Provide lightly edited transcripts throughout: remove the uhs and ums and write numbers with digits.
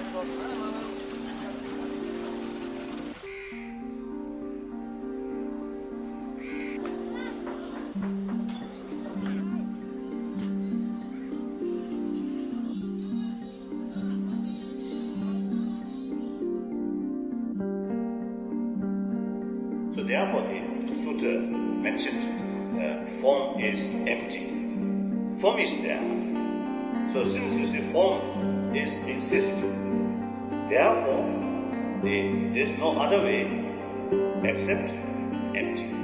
So therefore the Sutra mentioned form is empty. Form is there. So since you see form is exist, therefore there is no other way except empty.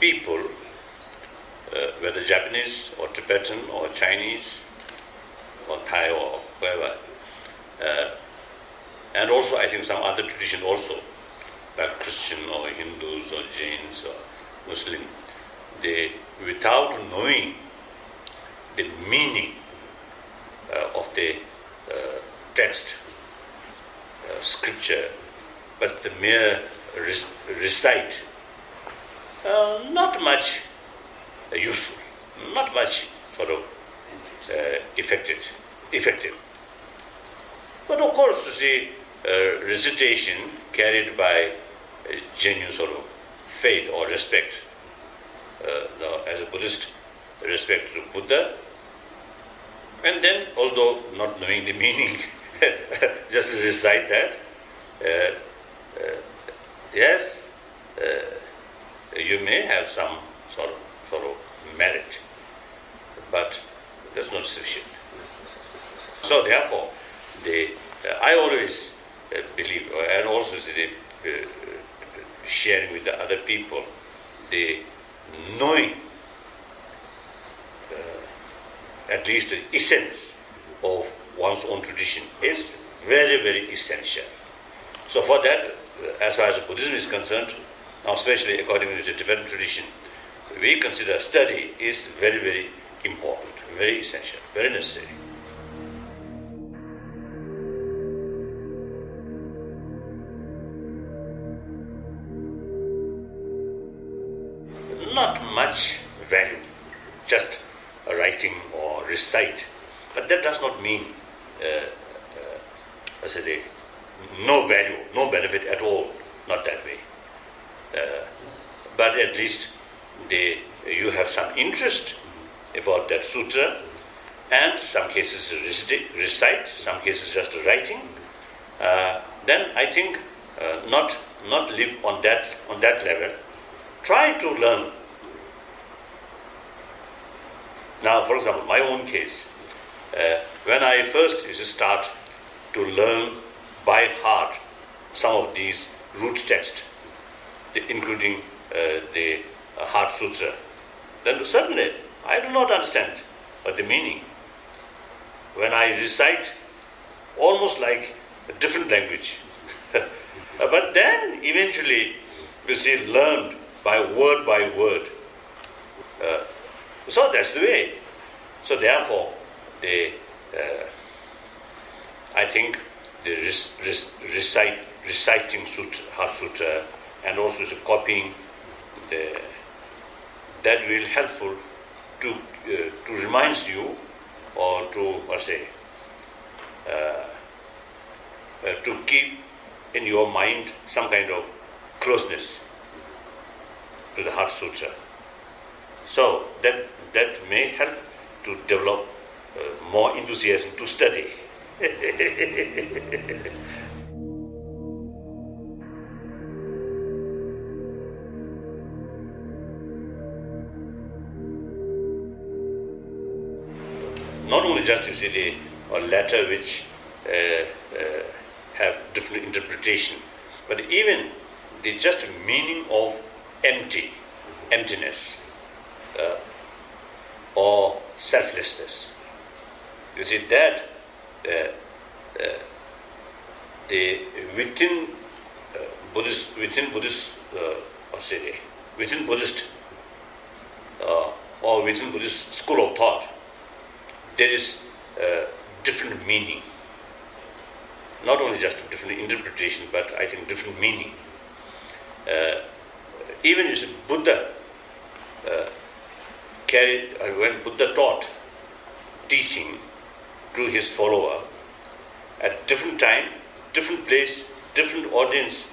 People, whether Japanese or Tibetan or Chinese or Thai or whoever, and also I think some other tradition also, like Christian or Hindus or Jains or Muslim, they, without knowing the meaning of the text, scripture, but the mere recite, not much useful, not much sort of effective. But of course, you see, recitation carried by genuine sort of faith or respect. As a Buddhist, respect to Buddha, and then, although not knowing the meaning, just recite that. Yes, you may have some sort of merit, but that's not sufficient. So therefore, I always believe, and also sharing with the other people, the knowing at least the essence of one's own tradition is very, very essential. So for that, as far as Buddhism is concerned, now especially according to the Tibetan tradition, we consider study is very, very important, very essential, very necessary. Not much value, just writing or recite, but that does not mean no value, no benefit at all, not that way. But at least you have some interest about that sutra, and some cases recite, some cases just writing. Then I think not live on that level. Try to learn. Now, for example, my own case, when I first used to start to learn by heart some of these root texts, including the Heart Sutra, then suddenly I do not understand what the meaning. When I recite, almost like a different language. But then eventually, you see, learned by word. So that's the way. So therefore, I think the reciting Heart Sutra and also the copying, that will helpful to remind you, or to keep in your mind some kind of closeness to the Heart Sutra. So that may help to develop more enthusiasm to study. Not only just a letter which have different interpretation, but even the just meaning of emptiness or selflessness. You see that within Buddhist or within Buddhist school of thought, there is different meaning. Not only just different interpretation, but I think different meaning. Even you see Buddha when Buddha taught teaching to his follower at different time, different place, different audience,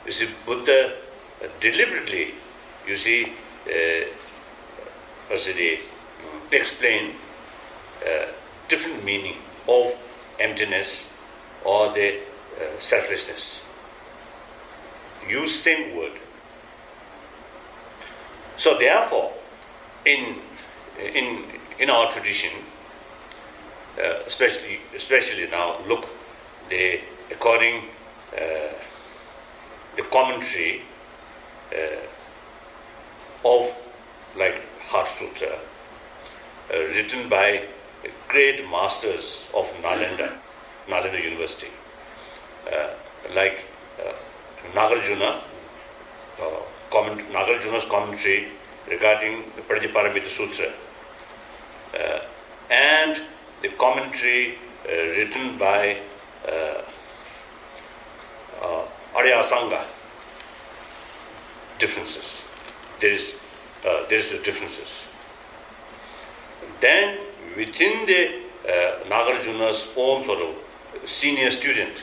you see Buddha deliberately, you see, explain different meaning of emptiness or the selflessness. Use same word. So therefore, in our tradition, especially now, look, according the commentary of like Heart Sutra, written by great masters of Nalanda University, like Nagarjuna, Nagarjuna's commentary regarding the Pratiparamita Sutra, and the commentary written by Arya Sangha. Differences. There is the differences. Then within the Nagarjuna's own sort of senior student,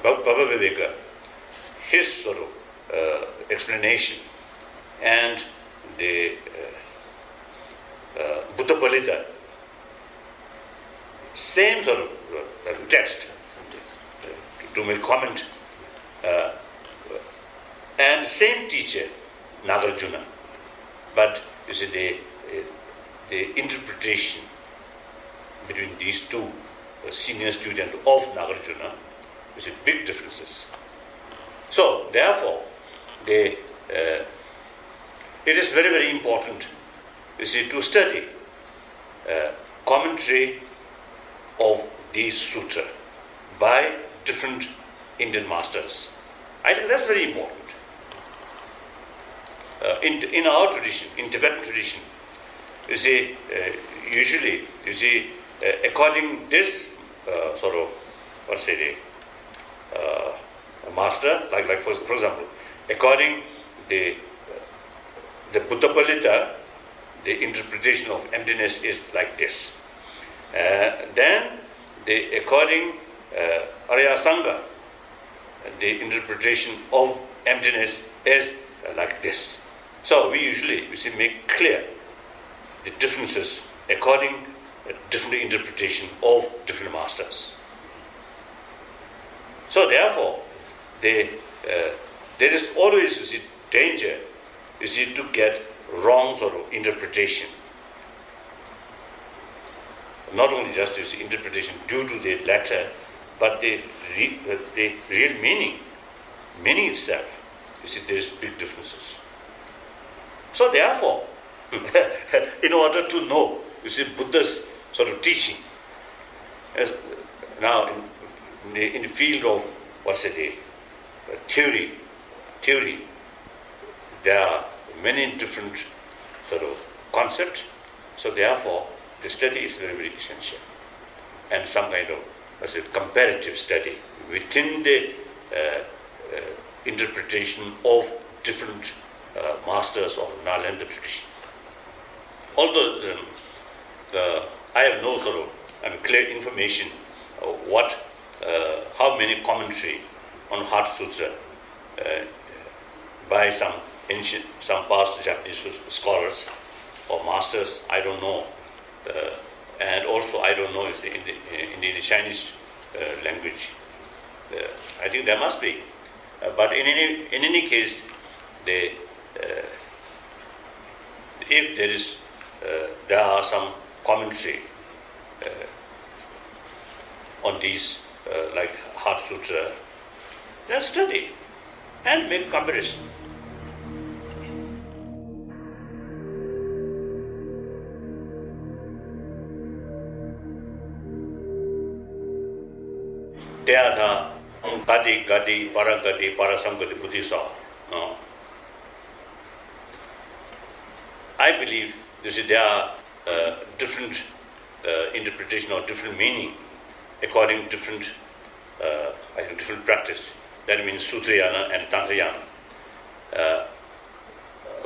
Baba Viveka, his sort of explanation, and the Buddha Palita, same sort of text, to make comment, and same teacher, Nagarjuna, but you see the interpretation between these two senior students of Nagarjuna, you see big differences. So therefore, it is very, very important, you see, to study commentary of these sutras by different Indian masters. I think that's very important. In our tradition, in Tibetan tradition, you see, usually, you see, according this sort of, master, like for example, according the Buddha Palita, the interpretation of emptiness is like this. Then, according Arya Sangha, the interpretation of emptiness is like this. So we usually, you see, make clear the differences according to different interpretation of different masters. So therefore, there is always, you see, danger, you see, to get wrong sort of interpretation. Not only just, you see, interpretation due to the letter, but the real meaning itself, you see, there is big differences. So therefore, in order to know, you see, Buddha's sort of teaching, as now in the field of theory, there are many different sort of concepts. So therefore, the study is very, very essential, and some kind of comparative study within the interpretation of different masters of Nalanda tradition. Although I have no sort of clear information of how many commentary on Heart Sutra by some past Japanese scholars or masters, I don't know. And also I don't know in the Chinese language. I think there must be. But in any case, if there are some commentary on these, like Heart Sutra, then study and make comparison. Teatha, Gadi, Paragadi, Parasamgadi, Buddhisa. I believe, you see, there are different interpretation or different meaning according to different practice. That means Sutrayana and Tantrayana.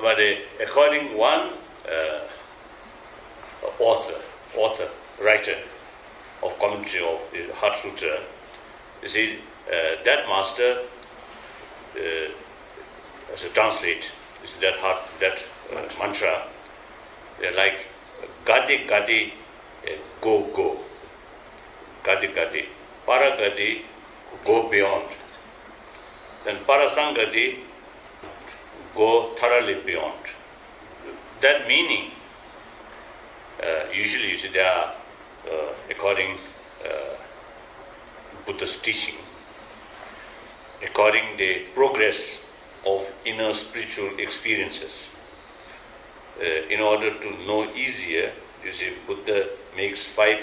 But according one writer of commentary of the Heart Sutra, you see, that master as a translate, you see, that mantra, they're like Gadi Gadi go go. Gadi Gadi. Paragadi go beyond. Then Parasangadi go thoroughly beyond. That meaning, usually you see, they are according Buddha's teaching, according the progress of inner spiritual experiences. In order to know easier, you see, Buddha makes 5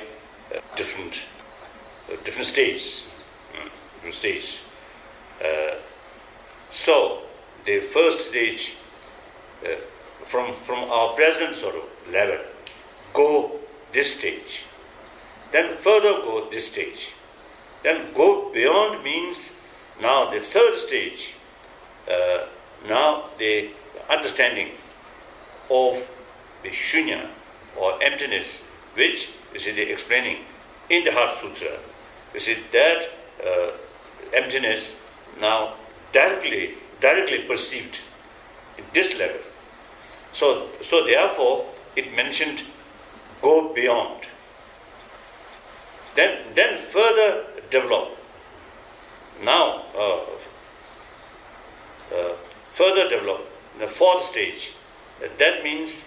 different stages. So the first stage, from our present sort of level, go this stage, then further go this stage, then go beyond means now the third stage, now the understanding of the shunya or emptiness, which you see they explaining in the Heart Sutra. You see that emptiness now directly perceived at this level. So therefore it mentioned go beyond. Then further develop. Now further develop the fourth stage. That means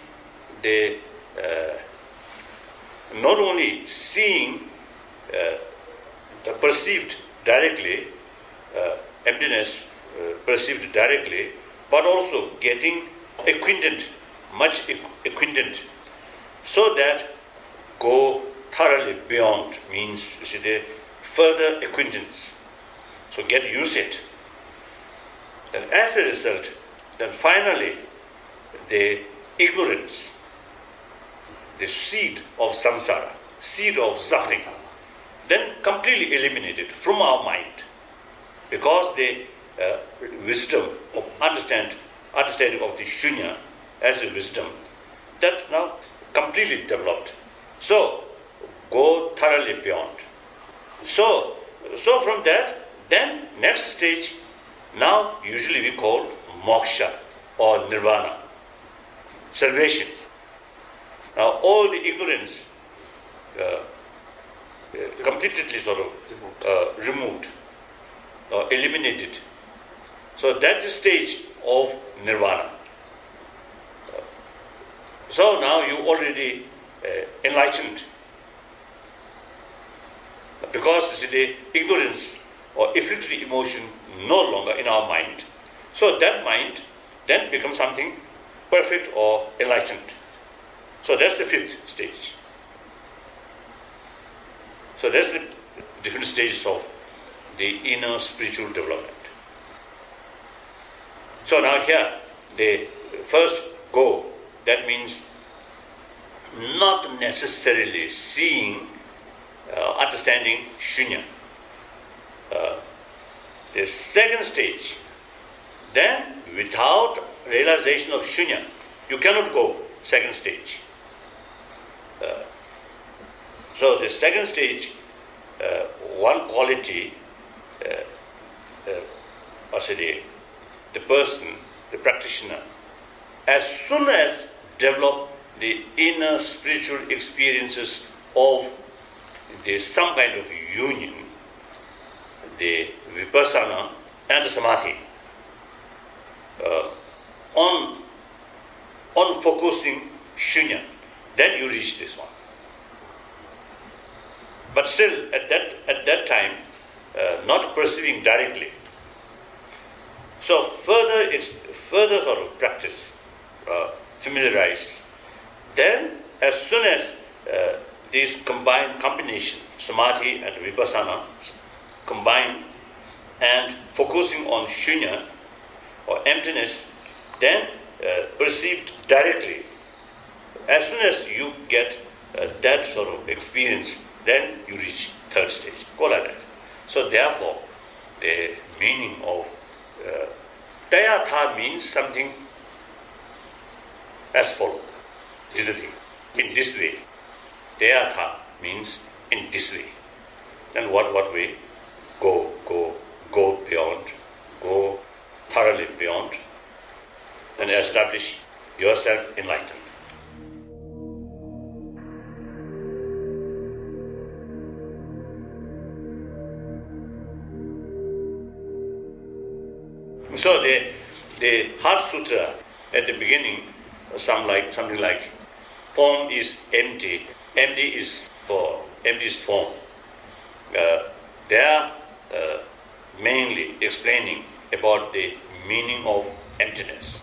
they not only seeing the perceived directly, emptiness perceived directly, but also getting acquainted, much acquainted, so that go thoroughly beyond means, you see, the further acquaintance. So get used it. Then as a result, then finally the ignorance, the seed of samsara, seed of suffering, then completely eliminated from our mind, because the wisdom of understanding of the shunya as a wisdom, that now completely developed. So go thoroughly beyond. So from that, then next stage, now usually we call moksha or nirvana, salvation. Now all the ignorance completely sort of removed or eliminated. So that's the stage of nirvana. So now you already enlightened, because you see, the ignorance or afflicted emotion no longer in our mind. So that mind then becomes something perfect or enlightened. So that's the fifth stage. So that's the different stages of the inner spiritual development. So now here, the first go, that means not necessarily seeing, understanding shunya. The second stage, then without realization of shunya, you cannot go second stage. So the second stage, one quality, the person, the practitioner, as soon as develop the inner spiritual experiences of some kind of union, the vipassana and the samadhi, on focusing shunya, then you reach this one. But still, at that time, not perceiving directly. So further sort of practice, familiarize. Then, as soon as these combination, samadhi and vipassana, combine and focusing on shunya or emptiness, then perceived directly. As soon as you get that sort of experience, then you reach third stage. Go like that. So therefore, the meaning of Tayatha means something as follows. In this way. Tayatha means in this way. Then what way? Go beyond. Go thoroughly beyond. And establish yourself enlightened. So the Heart Sutra at the beginning, something like form is empty. Empty is form. They are mainly explaining about the meaning of emptiness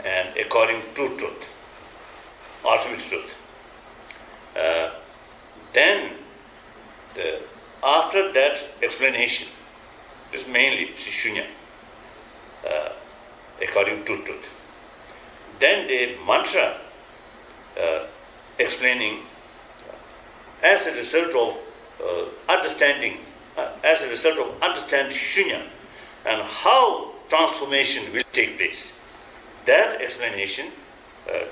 and according to truth, ultimate truth. Then after that explanation, this is mainly shunya, according to truth. Then the mantra explaining as a result of understanding shunya and how transformation will take place. That explanation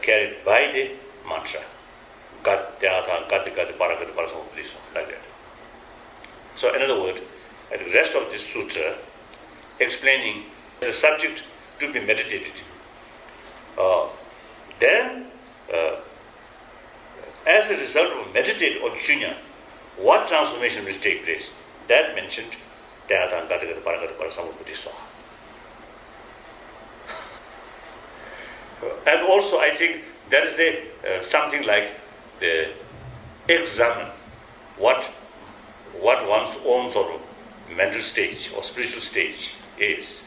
carried by the mantra. Like that. So in other words, and the rest of this sutra explaining the subject to be meditated. Then, as a result of meditate on shunya, what transformation will take place? That mentioned Dayatan Gatagata Paragata Parasambuddhi Swaha. And also I think that is the something like the examine what one's own sort of mental stage or spiritual stage is.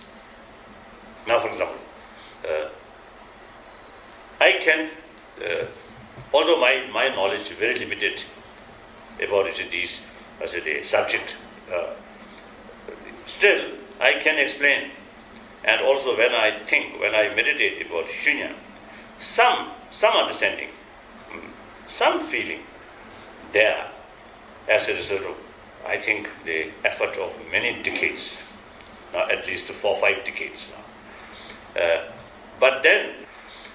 Now, for example, I can, although my knowledge is very limited about these as a subject, still I can explain. And also when I meditate about shunya, some understanding, some feeling there as a result of, I think, the effort of many decades, now at least 4 or 5 decades now. But then,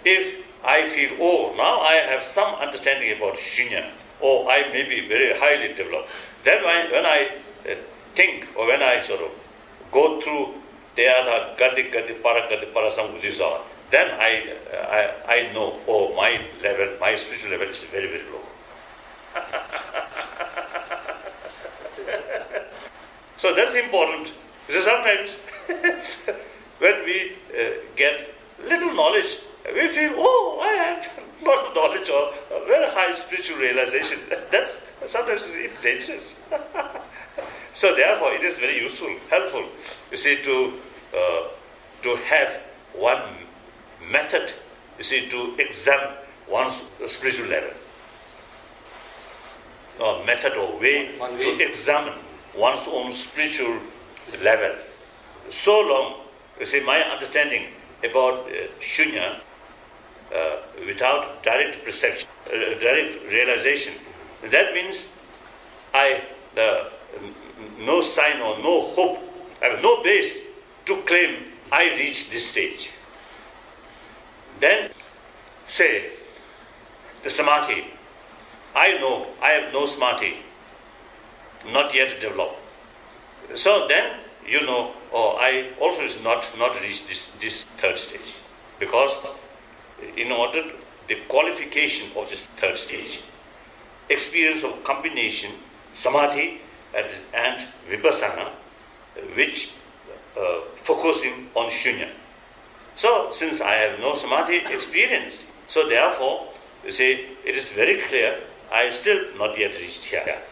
if I feel, now I have some understanding about shunya, or I may be very highly developed, then when I think, or when I sort of go through Dayata Gati Paragati Parasambuddhi, then I know, my spiritual level is very, very low. So that's important. Because sometimes when we get little knowledge, we feel, I have a lot of knowledge or a very high spiritual realization. That's sometimes it's dangerous. So therefore, it is very useful, helpful, you see, to have one method, you see, to examine one's spiritual level. Or method or way to examine one's own spiritual level. So long, you see, my understanding about shunya, without direct perception, direct realization, that means no sign or no hope, I have no base to claim I reached this stage. Then, say, the samadhi, I know I have no samadhi, not yet developed. So then, I also is not reached this third stage. Because in order, the qualification of this third stage, experience of combination, samadhi and vipassana, which focusing on shunya. So, since I have no samadhi experience, so therefore, you see, it is very clear, I still not yet reached here.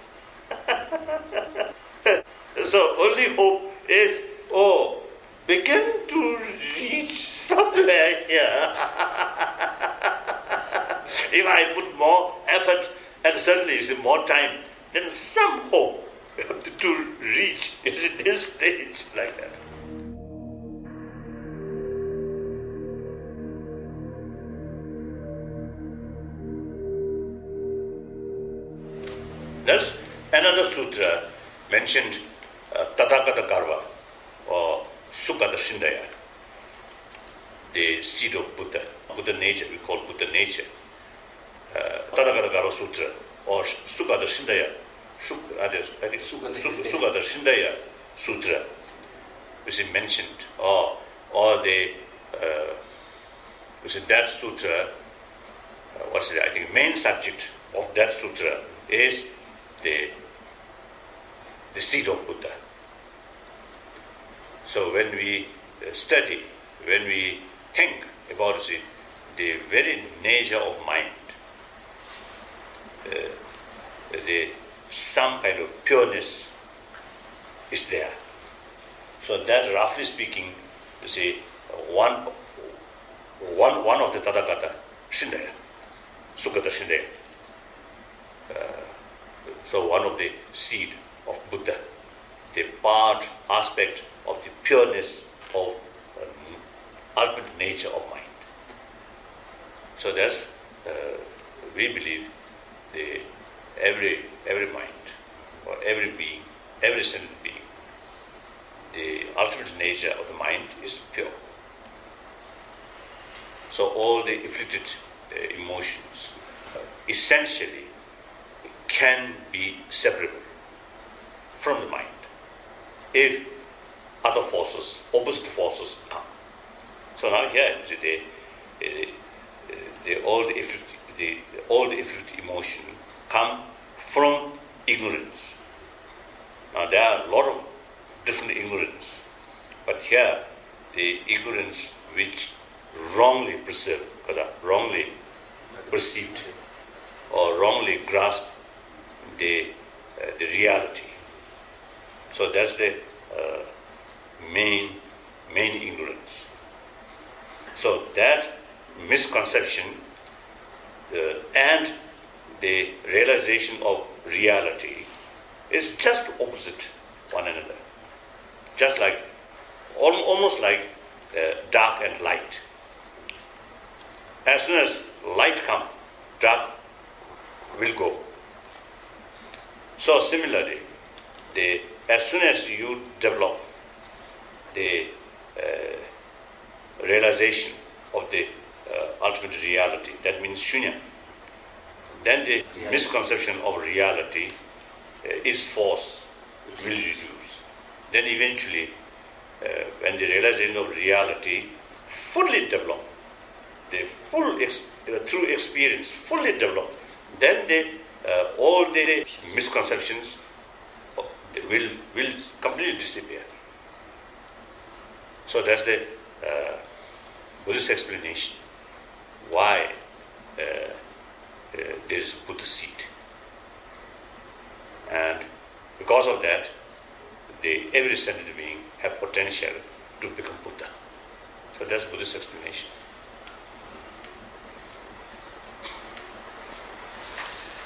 So, only hope is, begin to reach somewhere here. If I put more effort and certainly more time, then some hope to reach this stage like that. There's another sutra mentioned, Tathagata Garva, or Sukha Shindaya, the seed of Buddha, Buddha nature, we call Buddha nature. Tathagata Garva Sutra, or Sukha Shindaya, Sukha Shindaya Sutra, which is mentioned, or which is that sutra, I think main subject of that sutra is the seed of Buddha. So when we study, when we think about the very nature of mind, some kind of pureness is there. So that, roughly speaking, you see, one of the Tathagata Shindaya, Sukha Shindaya. So one of the seed of Buddha, the part, aspect of the pureness of ultimate nature of mind. So that's, we believe, every mind, or every being, every sentient being, the ultimate nature of the mind is pure. So all the afflicted emotions essentially can be separable from the mind. if other forces, opposite forces come. So now here all the effort emotion come from ignorance. Now there are a lot of different ignorance, but here the ignorance which wrongly perceived, wrongly perceived or wrongly grasped the reality. So that's the main ignorance. So that misconception and the realization of reality is just opposite one another. Just like, almost like dark and light. As soon as light comes, dark will go. So similarly, as soon as you develop the realization of the ultimate reality, that means shunya, then the misconception of reality, its force will reduce. Then eventually, when the realization of reality fully developed, through experience fully developed, then all the misconceptions will completely disappear. So that's the Buddhist explanation why there is Buddha seed. And because of that, every sentient being have potential to become Buddha. So that's Buddhist explanation.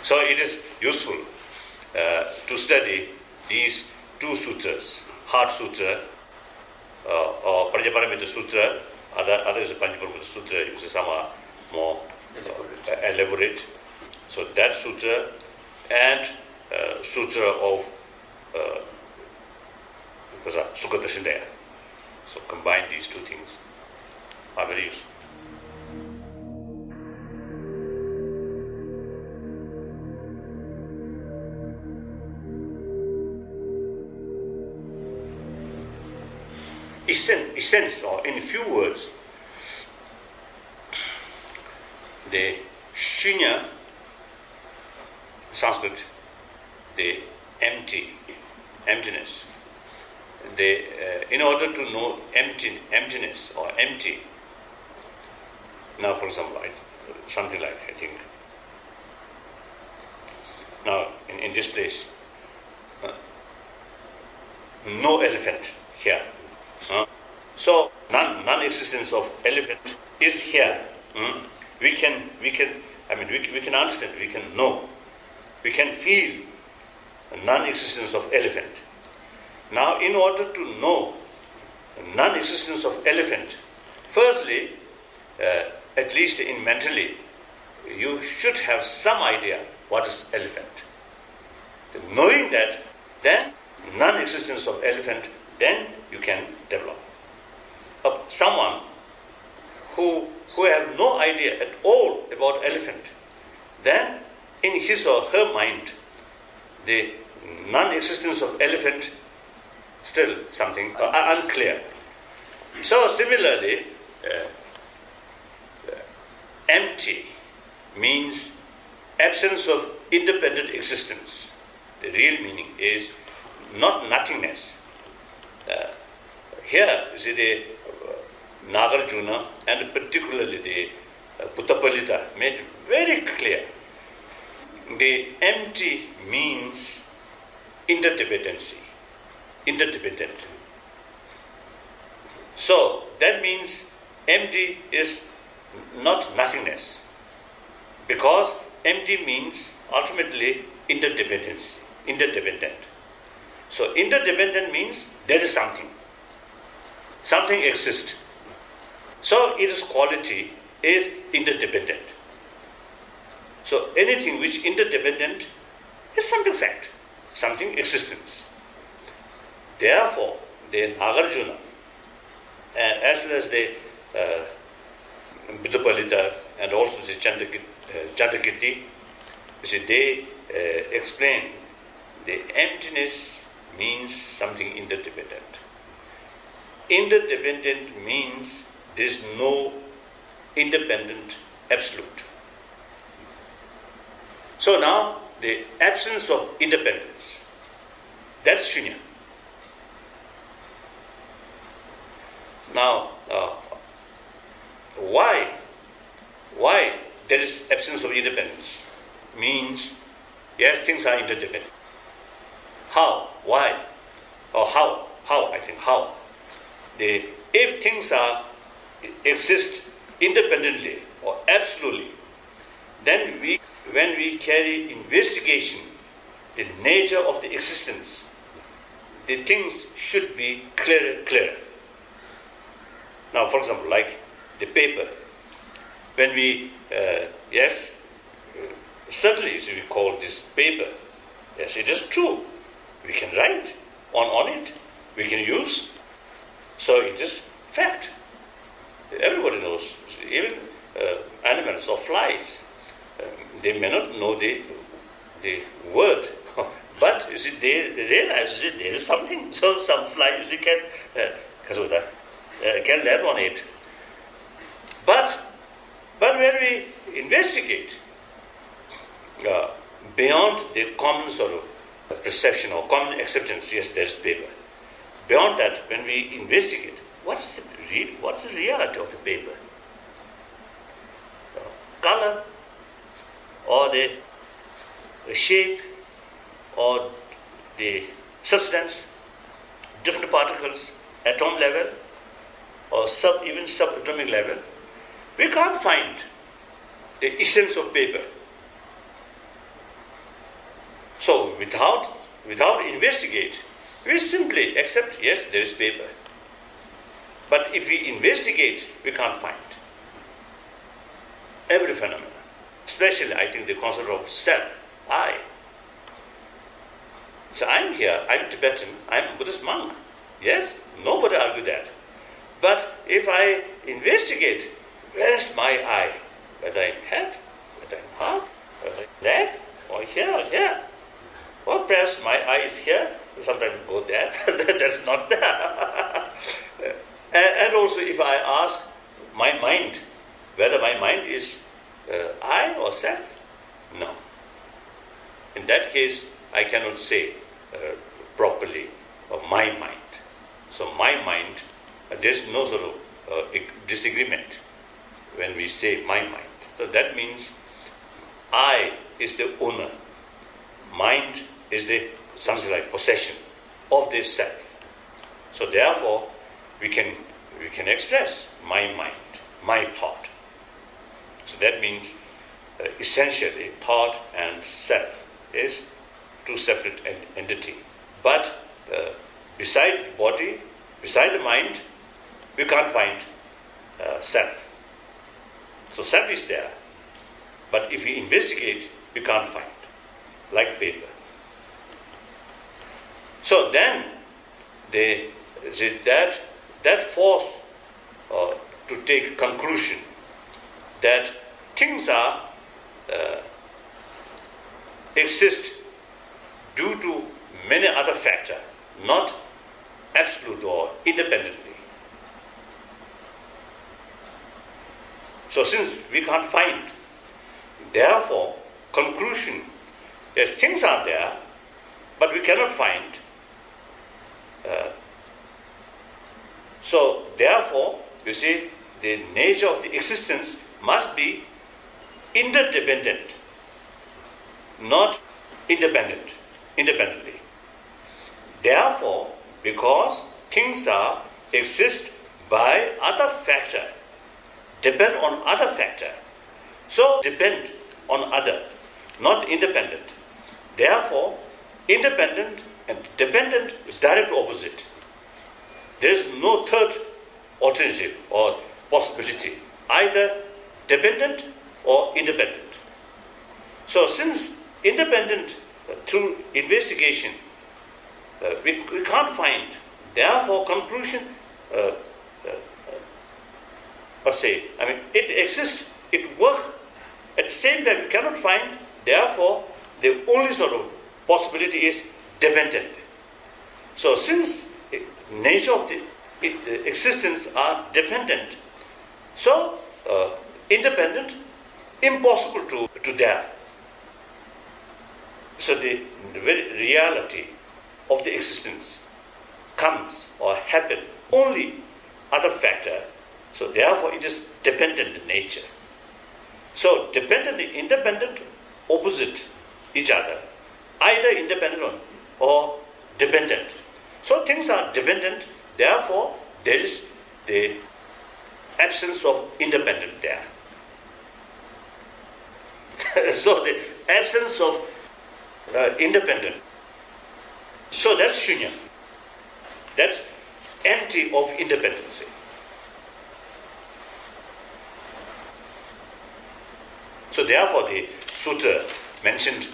So it is useful to study these two sutras, Heart Sutra or Prajnaparamita Sutra. Other is the Panchaparamita Sutra, which is somewhat more elaborate. So that sutra and sutra of Sukha Dashindaya. So combine these two things are very useful. Essence, or in few words, the shunya, Sanskrit, the emptiness. In order to know emptiness or empty, now for example, something like, I think, now in this place, no elephant here. So non-existence of elephant is here. We can understand, we can know, we can feel non-existence of elephant. Now, in order to know non-existence of elephant, firstly, at least in mentally, you should have some idea what is elephant. Knowing that, then non-existence of elephant, then you can develop. Someone who have no idea at all about elephant, then in his or her mind, the non-existence of elephant still something unclear. So similarly, empty means absence of independent existence. The real meaning is not nothingness. Here, you see the Nagarjuna and particularly the Buddhapalita made very clear. The empty means interdependency. Interdependent. So that means empty is not nothingness, because empty means ultimately interdependency. Interdependent. So interdependent means there is something. Something exists. So its quality is interdependent. So anything which interdependent is something fact, something existence. Therefore, the Nagarjuna, as well as the Buddhapalita and also the Chandrakirti, they explain the emptiness means something interdependent. Interdependent means there is no independent absolute. So now the absence of independence, that's shunya. Now, why there is absence of independence? Means, yes, things are interdependent. How? Why? Or how? I think how. If things exist independently or absolutely, then when we carry investigation, the nature of the existence, the things should be clearer. Now, for example, like the paper, when we, certainly we call this paper, yes, it is true. We can write on it, we can use, so it is fact. Everybody knows, even animals or flies, they may not know the word, but you see, they realize there is something. So some fly can live on it. But when we investigate beyond the common sort of perception or common acceptance, yes, there is paper. Beyond that, when we investigate, what's the reality of the paper? Color, or the shape, or the substance, different particles, atom level, or even subatomic level, we can't find the essence of paper. So without investigate, we simply accept, yes, there is paper. But if we investigate, we can't find every phenomenon. Especially, I think, the concept of self, I. So I'm here, I'm Tibetan, I'm a Buddhist monk. Yes, nobody argue that. But if I investigate, where is my I? Whether I'm head, whether I'm heart, whether I'm leg, or here, or here. Or perhaps my eye is here, sometimes go there, that's not there. And also if I ask my mind, whether my mind is I or self, no. In that case, I cannot say properly my mind. So my mind, there's no sort of disagreement when we say my mind. So that means I is the owner. Mind is the something like possession of the self. So therefore, we can express my mind, my thought. So that means essentially thought and self is two separate entity. But beside the body, beside the mind, we can't find self. So self is there, but if we investigate, we can't find, like paper. So then that force to take conclusion that things exist due to many other factors, not absolute or independently. So since we can't find, therefore, conclusion, yes, things are there, but we cannot find. So therefore, you see, the nature of the existence must be interdependent, not independently. Therefore, because things exist by other factor, depend on other factor, so depend on other, not independent. Therefore, independent and dependent is direct opposite. There is no third alternative or possibility, either dependent or independent. So since independent through investigation, we can't find, therefore conclusion, it exists, it works, at the same time we cannot find, therefore the only sort of possibility is dependent. So since nature of the existence are dependent, so independent, impossible to dare. So the very reality of the existence comes or happen only other factor. So therefore it is dependent nature. So dependent and independent opposite each other, either independent or dependent. So things are dependent, therefore there is the absence of independent there. So the absence of independent. So that's shunya. That's empty of independency. So therefore the sutra mentioned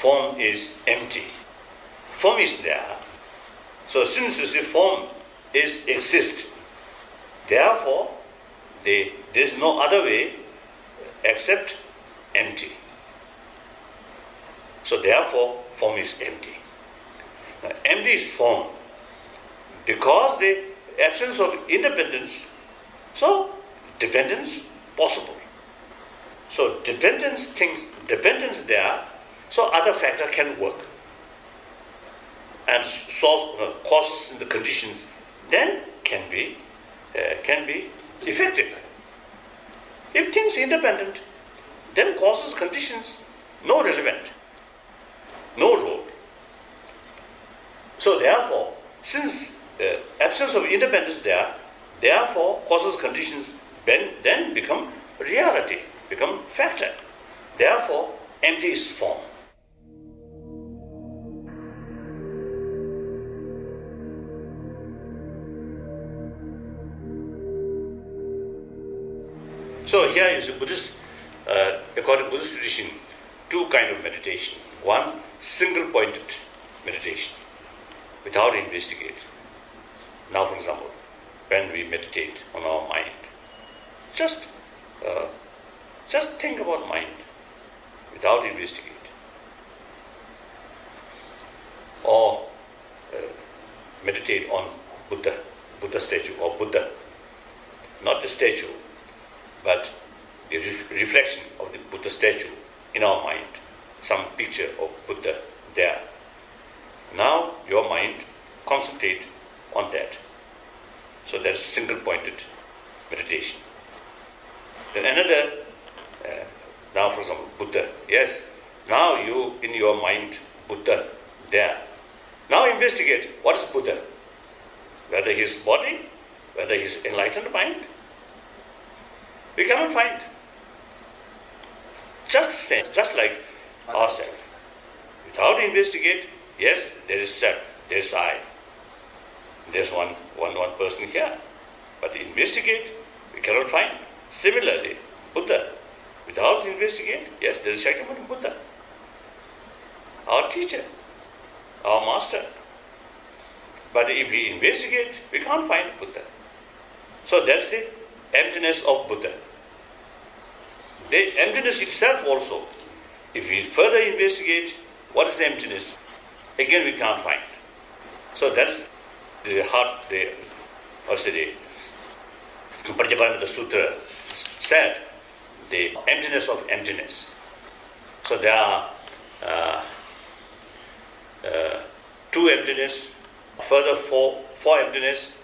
form is empty. Form is there. So since you see form exists, therefore there is no other way except empty. So therefore form is empty. Now, empty is form. Because the absence of independence, so dependence possible. So dependence there, so other factor can work and solve causes and the conditions, then can be effective. If things independent, then causes conditions no relevant, no role. So therefore, since absence of independence there, therefore causes conditions then become reality, become factor. Therefore, empty is form. So here is a Buddhist, according to Buddhist tradition, two kind of meditation. One, single-pointed meditation, without investigate. Now, for example, when we meditate on our mind, just think about mind, without investigate. Or meditate on Buddha statue or Buddha, not the statue, but the reflection of the Buddha statue in our mind, some picture of Buddha there. Now your mind concentrate on that. So that's single-pointed meditation. Then another, now for example, Buddha. Yes, now you in your mind, Buddha there. Now investigate what is Buddha, whether his body, whether his enlightened mind. We cannot find. Just like ourselves. Without investigate, yes, there is self, there is I. There's one person here. But investigate, we cannot find. Similarly, Buddha. Without investigate, yes, there is Shakyamuni Buddha. Our teacher, our master. But if we investigate, we can't find Buddha. So that's the emptiness of Buddha. The emptiness itself also, if we further investigate, what is the emptiness? Again we can't find. So that's the heart, the Prajnaparamita Sutra said, the emptiness of emptiness. So there are two emptiness, further four emptiness,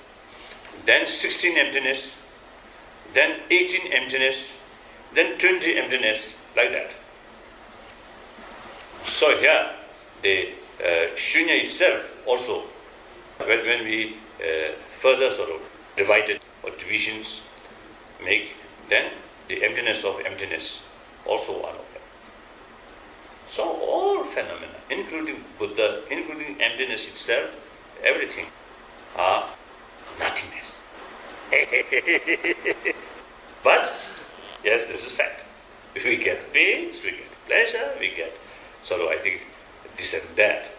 then 16 emptiness, then 18 emptiness, then 20 emptiness, like that. So here, the shunya itself also, when we further sort of divide it or divisions make, then the emptiness of emptiness, also one of them. So all phenomena, including Buddha, including emptiness itself, everything are nothingness. But, yes, this is fact. We get pains, we get pleasure, we get sort of, I think, this and that.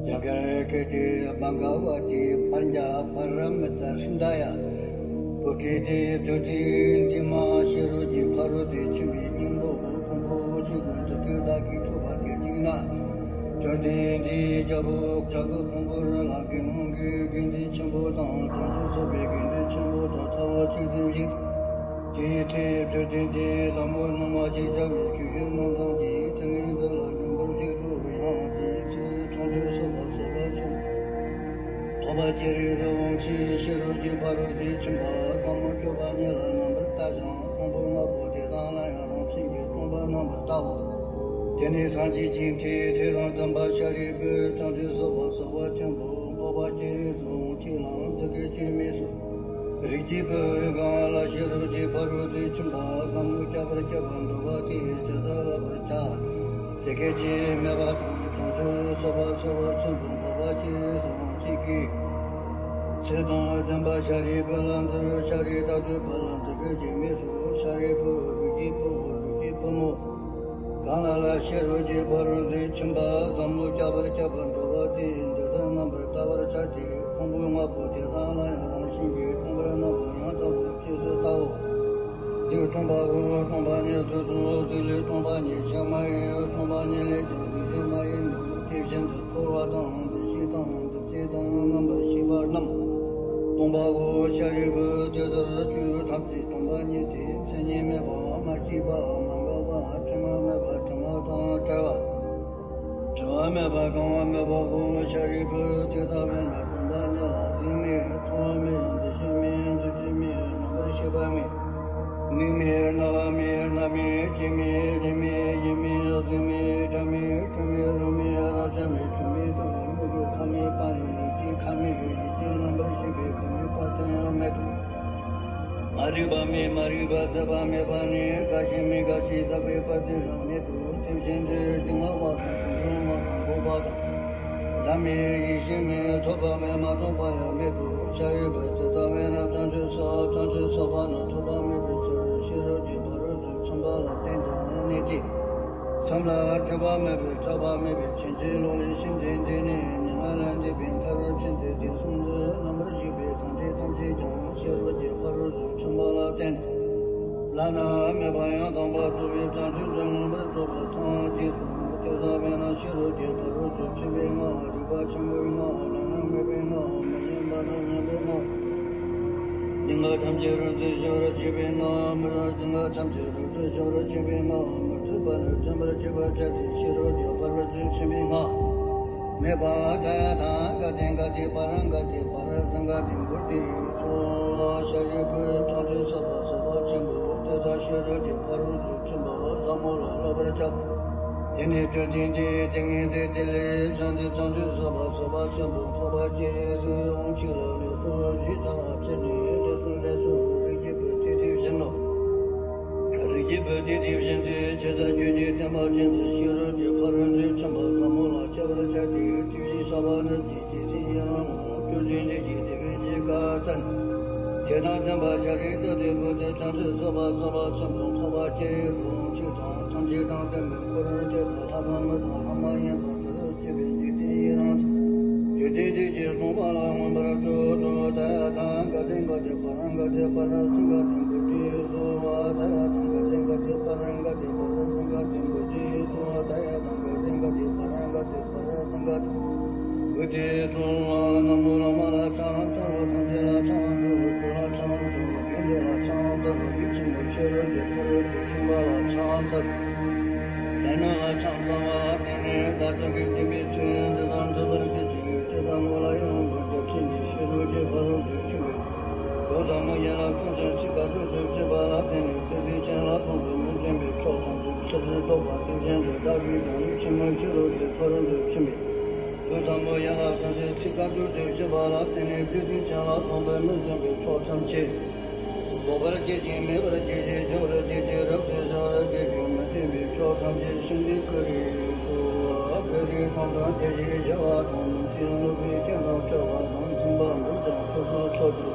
Jagarketi Bhagavati Panja Paramita Sindaya Okede Jodin Dima Shiroji Parodi Chimi Nimbo Kumbo Chigun Takidaki Tubatina Jodin Di Jabu Jagu Kumbura Laki Mungi Gindi Chambo Dan Janju Sobe Gindi Chambo Dan Tawa Chidi Jiti Jodin Di Lamu Namaji Jabi Kuyu Namdan Di Tengin Dala Jumbo Jiru Yang Jiti Chanju Soba Soba Chum Tobajiri Zawangchi Shiroji Parodi Chumba Kamu Kyobani La Nambar Tajang Kumbu Nabu Dedang La Yarong Singi Kumba Nambar Tawu Teni Sanji Jinti Tedang Damba Sharibu Chanju Soba Soba Chambu Tobajiri Zawangchi Lang Dagi Chimisu Rijibu Gala Shiroji Parodi Chumba Kamu Kyabar Kyaban Dobati Chadala Barcha Tekechi Meba Chanju Soba Soba Chambu Tobajiri Zawangchi Sedang Damba Shari Balanda Shari Dadu Balanda Gajimisu Shari Rujipu Mo Kanala Shiroji Barudi Chimba Gambu Jabar Jabandovati Jada Nambar Tavar Chati Kumbu Mapu Jadala Yaranshigi Kumbra Nabu Yatabu Chizu Tao Jiu Tumbago Tumbani Tutu Dili Tumbani Shamai Tumbani Lejazi Jimai Tivshin Turadang Dishitang Dishitang Nambar Shiva Nam Tombago Sharibu Jadar Chu Tapti Tombani Ti Senimeba Makiba Mangaba Chamameba Chamata Chava Chamameba Gamameba Goma Sharibu Jadabena Tombani Lazimi Tomi Dishimi Dishimi Nambar Shibami Nimi Navami Nami Jimi Jimi Jimi Jimi Jami Jami Rumi Rajami Jami Jami Kami Pani Kami Nambar Shibi Kami Patana Metu Mariba Sabame Pani Kashimi Gashi Sabi Pati Metu Timshinde Dimawa Kuma Kubata Lami Ishimi Tobame Matopaya Metu Shariba Tadamena Tanju Sabana Tobame Bichuru Shiroji Parudu Chambala Tenta Niti Samla Tabame Tabame Bichinji Loli Shindini Nalandi Bintara Chindi Sunda Namar Jibi Kandi Tamji Jam Shirvaji Parudu Chambala Ten Lana Mebaya Damba Tubi Tanju Jambar Toba Tanji Tadamena Shiroji Parudu Chimbinga Riba Chimbinga Lana Mebinga Manyamba Nabinga Dinga Tamjira Jora Jibinga Mura Dinga Tamjira Jora Jibinga Murtubana Jambar Jiba Jati Shiroji Parudu Chimbinga Meba Dada Gadingati Parangati Parazangati Buddhi So Sharibu Tati Saba Saba Chimbu Tada Shiroji Parudu Chimba Zamula Labracha Tini Jodindi Tingi Dili Jandi Chandu Saba Saba Chimbu Toba Jiri Zungchila Lisu Jita Chini Lisu Rijibu Titi Vishino Rijibu Titi Vishindi Cheta Juji Tema Chindi Shiroji Parudu Chimba Zamula Chabra Chati Tuji Sabana Titi Yanamu Jodindi Jiti Gatan Cheta Damba Chari Tati Buddha Chandu Saba Saba Chimbu Toba Jiri Zungchita Chanji Dante Kurante Hadama Hamayan Jibi Jiti Yanat Judi Jirbala Mambarato Dayatan Gadinga de Paranga de Parasinga Timbudi Sua Dayatan Gadinga de Paranga de Parasinga Timbudi Sua Dayatan Gadinga de Paranga de Parasinga Gudi Sua Namura Mala Chanta Rotandela Chanta Rukula Chanta Rukindela Chanta Rukichima Shira de Puru Chimbala Chanta Tena Chanta Vapene Dajagi Tibichin Zan Zabariki Mula Yung Kindi Shiruji Parudu Chimi Dodama Yana Kunja Chika Dudu Jibala Peni Titi Chala Tumbu Mujimbi Chotan Sabri Doba Timjende Dagi Dani Chima Shiruji Parudu Chimi Dodama Yana Kunja Chika Dudu Jibala Peni Titi Chala Tumbu Mujimbi Chotan Chi Bobara Jeji Mebara Jeji Jora Jeji Rabdi Zara Jeji Mujimbi Chotan Chi Shindi Kari Kari Kanda Jeji Java Lubi Jama Java Tumban Bujan Pudu Todu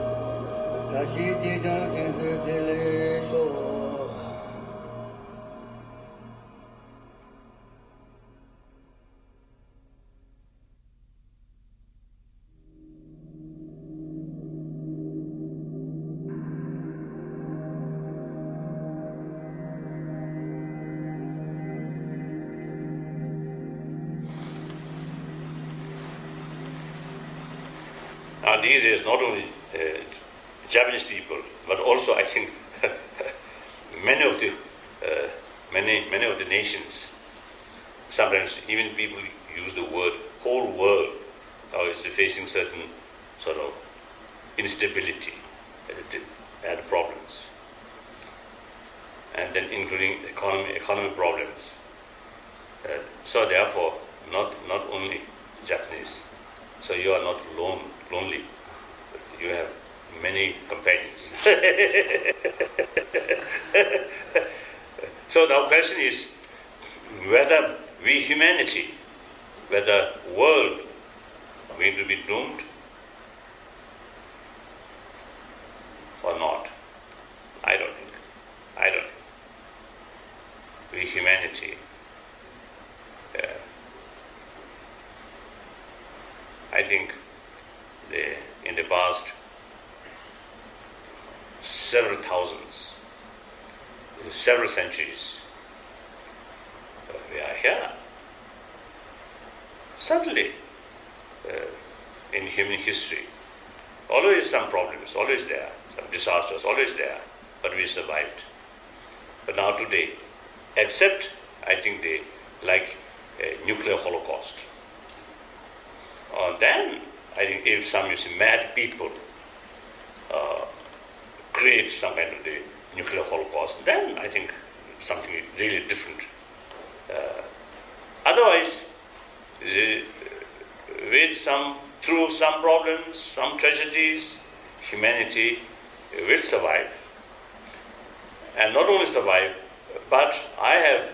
Tashi Dida Dele So now these days not only Japanese people, but also I think many of the nations, sometimes even people use the word whole world now is facing certain sort of instability and problems, and then including economic problems. So therefore, not only Japanese. So you are not lonely. You have many companions. So now question is whether we humanity, whether world are going to be doomed or not. I don't think. We humanity, I think in the past several centuries, we are here. Certainly, in human history, always some problems, always there, some disasters, always there, but we survived. But now today, except I think they like a nuclear holocaust. Then I think if some mad people create some kind of the nuclear holocaust, then I think something really different. Otherwise, through some problems, some tragedies, humanity will survive. And not only survive, but I have,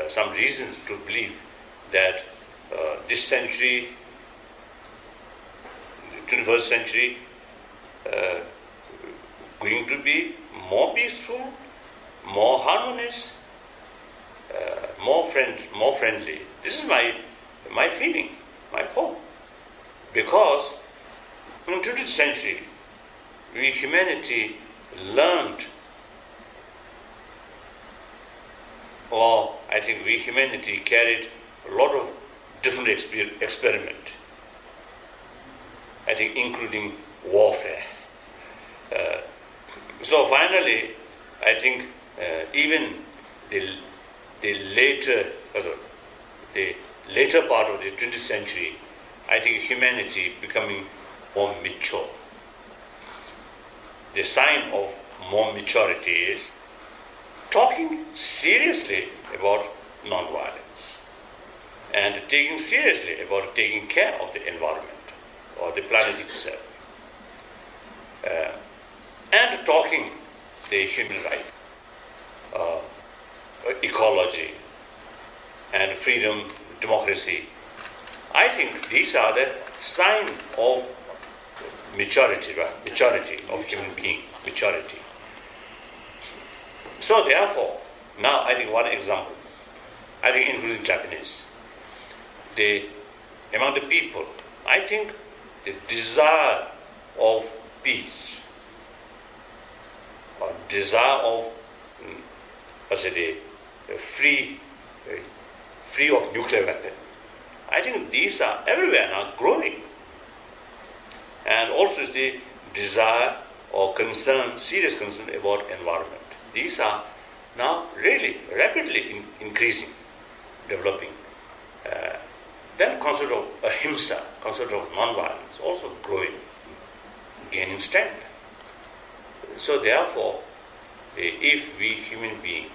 some reasons to believe that this century, the 21st century, going to be more peaceful, more harmonious, more friendly. This is my feeling, my hope. Because in the 20th century, we humanity learned, or I think we humanity carried a lot of different experiment. I think including warfare. So finally, I think even the later part of the 20th century, I think humanity becoming more mature. The sign of more maturity is talking seriously about non-violence and taking seriously about taking care of the environment or the planet itself, and talking the human right, ecology, and freedom, democracy. I think these are the sign of maturity of human being, maturity. So therefore, now I think one example, I think including Japanese, among the people, I think the desire of peace, or desire of, free of nuclear weapon, I think these are everywhere now growing. And also is the desire or concern, serious concern about environment. These are now really rapidly increasing, developing. Then concept of ahimsa, concept of non-violence, also growing, gaining strength. So therefore, if we human beings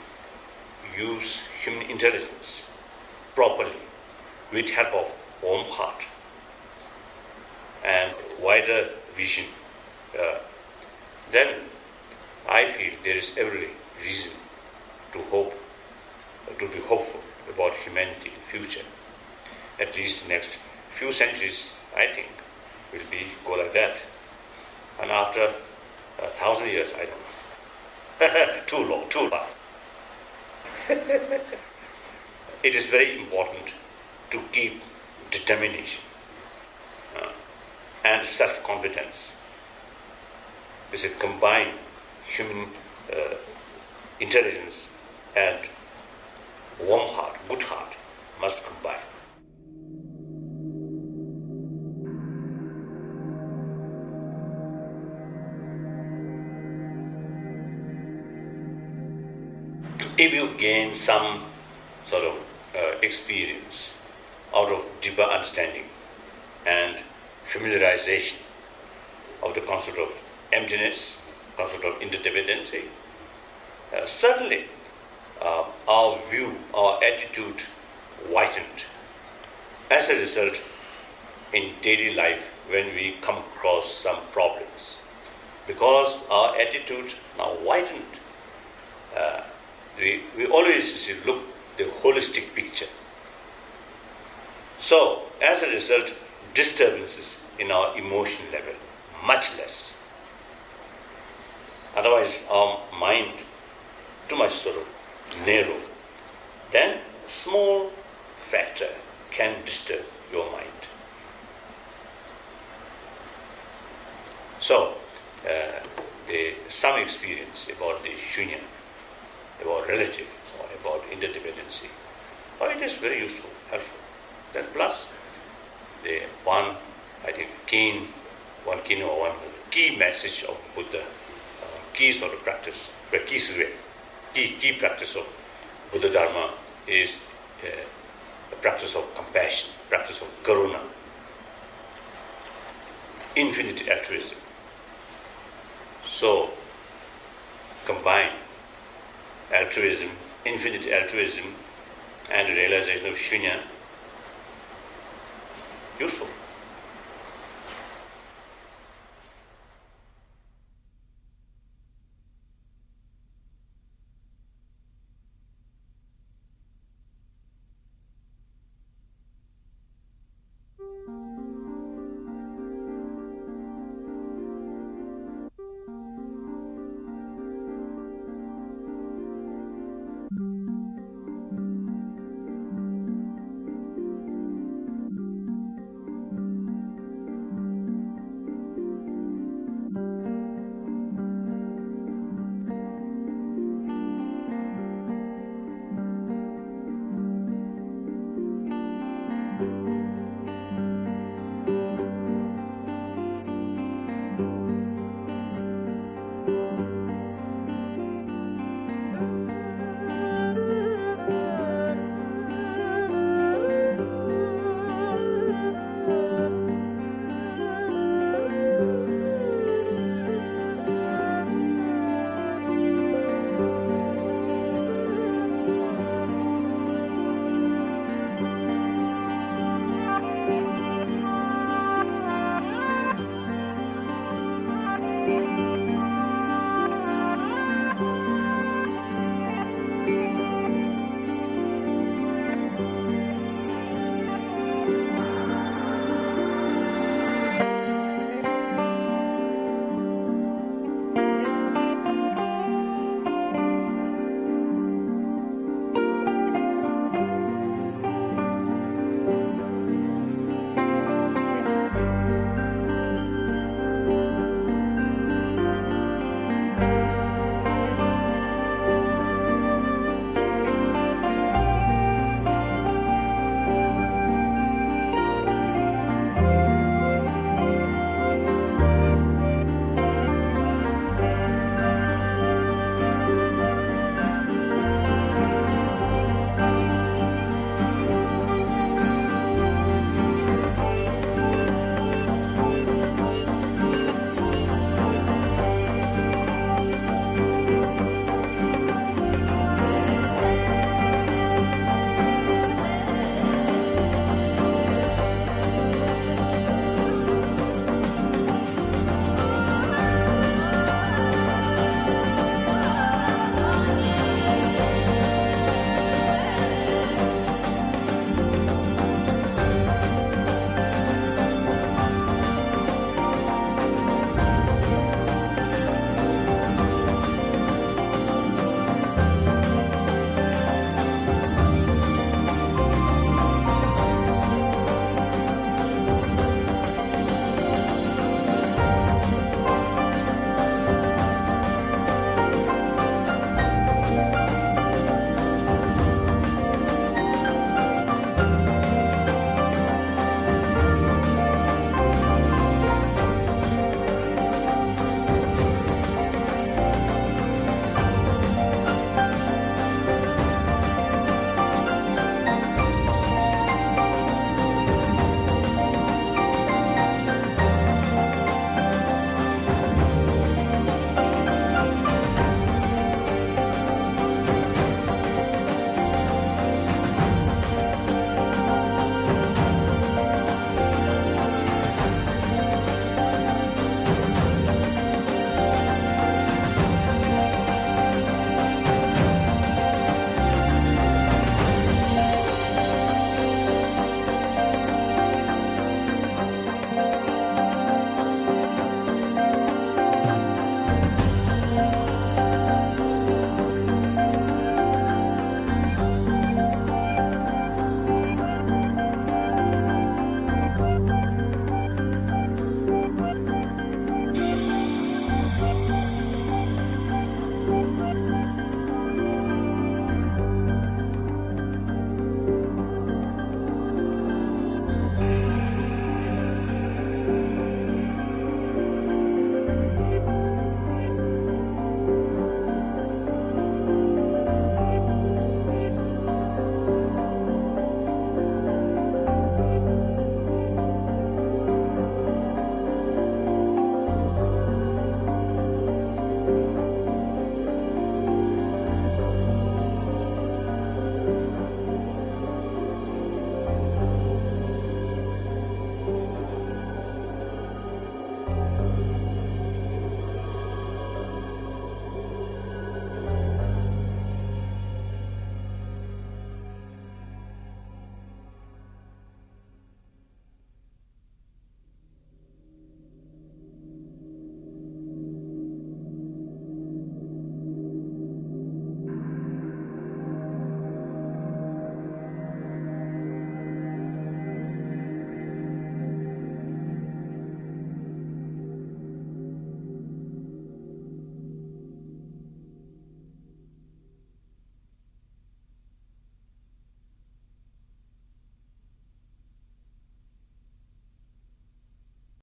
use human intelligence properly, with help of warm heart and wider vision, then I feel there is every reason to be hopeful about humanity in future. At least the next few centuries, I think, will go like that. And after 1,000 years, I don't know. Too long. It is very important to keep determination and self-confidence. It's a combined human intelligence and warm heart, good heart must combine. if you gain some sort of experience out of deeper understanding and familiarization of the concept of emptiness, concept of interdependency, certainly our view, our attitude whitened. As a result, in daily life, when we come across some problems, because our attitude now whitened, we always look the holistic picture. So, as a result, disturbances in our emotion level, much less. Otherwise, our mind too much sort of narrow. Then, small factor can disturb your mind. So, some experience about the shunya, about relative, or about interdependency, it is very useful, helpful. Then plus, the one key message of Buddha, key sort of practice, key practice of Buddha Dharma is the practice of compassion, practice of karuna, infinite altruism. So, combine altruism, infinite altruism, and realization of shunya